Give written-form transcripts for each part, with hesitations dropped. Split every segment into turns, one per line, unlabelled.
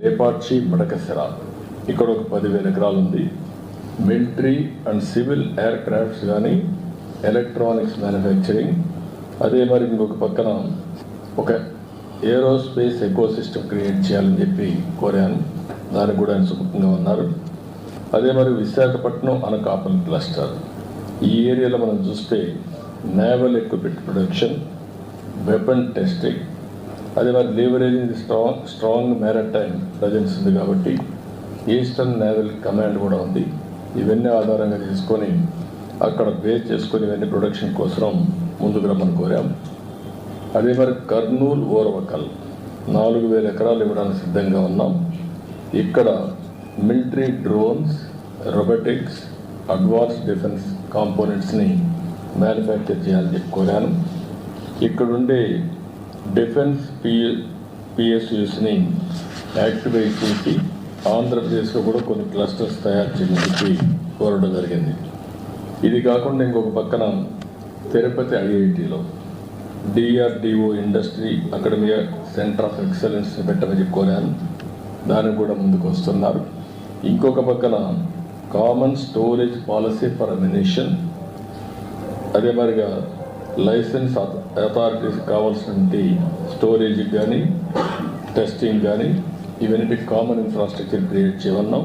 లేపాక్షి మడకశిర ఇక్కడ ఒక 10,000 ఎకరాలు ఉంది. Military and civil air crafts కానీ ఎలక్ట్రానిక్స్ మ్యానుఫ్యాక్చరింగ్, అదే మరి ఇంకొక పక్కన ఒక ఏరోస్పేస్ ఎకో సిస్టమ్ క్రియేట్ చేయాలని చెప్పి కోరాను. దానికి కూడా ఆయన సుముఖంగా ఉన్నారు. అదే మరి విశాఖపట్నం అనకాపల్లి క్లస్టర్, ఈ ఏరియాలో మనం చూస్తే naval equipment production, weapon testing, అదే మరి లీవరేజింగ్ స్ట్రాంగ్ మ్యారిటైమ్ ప్రజెన్స్ ఉంది కాబట్టి ఈస్టర్న్ నేవల్ కమాండ్ కూడా ఉంది. ఇవన్నీ ఆధారంగా చేసుకొని అక్కడ బేస్ చేసుకొని ఇవన్నీ ప్రొడక్షన్ కోసం ముందుకు రమ్మని కోరాం. అదే మరి కర్నూలు ఓర్వకల్ 4,000 ఎకరాలు ఇవ్వడానికి సిద్ధంగా ఉన్నాం. ఇక్కడ military drones, robotics, advance defence కాంపోనెంట్స్ని మ్యానుఫ్యాక్చర్ చేయాలని చెప్పి కోరాను. ఇక్కడుండే డిఫెన్స్ పిఎస్యూస్ని యాక్టివేట్ చేసి ఆంధ్రప్రదేశ్లో కూడా కొన్ని క్లస్టర్స్ తయారు చేయని చెప్పి కోరడం జరిగింది. ఇది కాకుండా ఇంకొక పక్కన తిరుపతి ఐఐటిలో DRDO industry academy centre of ఎక్సలెన్స్ని పెట్టమని చెప్పి కోరాను. దానికి కూడా ముందుకు వస్తున్నారు. ఇంకొక పక్కన common storage policy for ammunition, అదే మరిగా లైసెన్స్ అథారిటీస్ కావాల్సినటువంటి స్టోరేజ్కి కానీ టెస్టింగ్ కానీ ఇవన్నిటికి కామన్ ఇన్ఫ్రాస్ట్రక్చర్ క్రియేట్ చేయమన్నాం.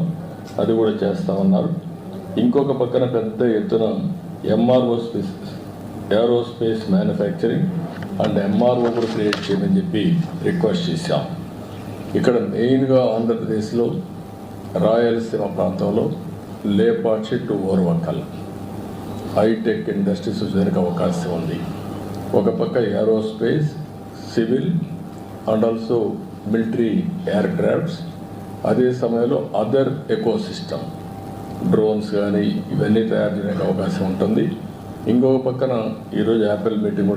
అది కూడా చేస్తూ ఉన్నారు. ఇంకొక పక్కన పెద్ద ఎత్తున ఏరోస్పేస్ మ్యానుఫ్యాక్చరింగ్ అండ్ ఎంఆర్ఓ కూడా క్రియేట్ చేయమని చెప్పి రిక్వెస్ట్ చేశాం. ఇక్కడ మెయిన్గా ఆంధ్రప్రదేశ్లో రాయలసీమ ప్రాంతంలో Lepakshi to Orvakal high tech industries వచ్చేందుకు అవకాశం ఉంది. ఒక పక్క aerospace, civil and also military aircrafts, అదే సమయంలో అదర్ ఎకో సిస్టమ్ డ్రోన్స్ కానీ ఇవన్నీ తయారు చేయడానికి అవకాశం ఉంటుంది. ఇంకొక పక్కన ఈరోజు యాపిల్ మీటింగ్ కూడా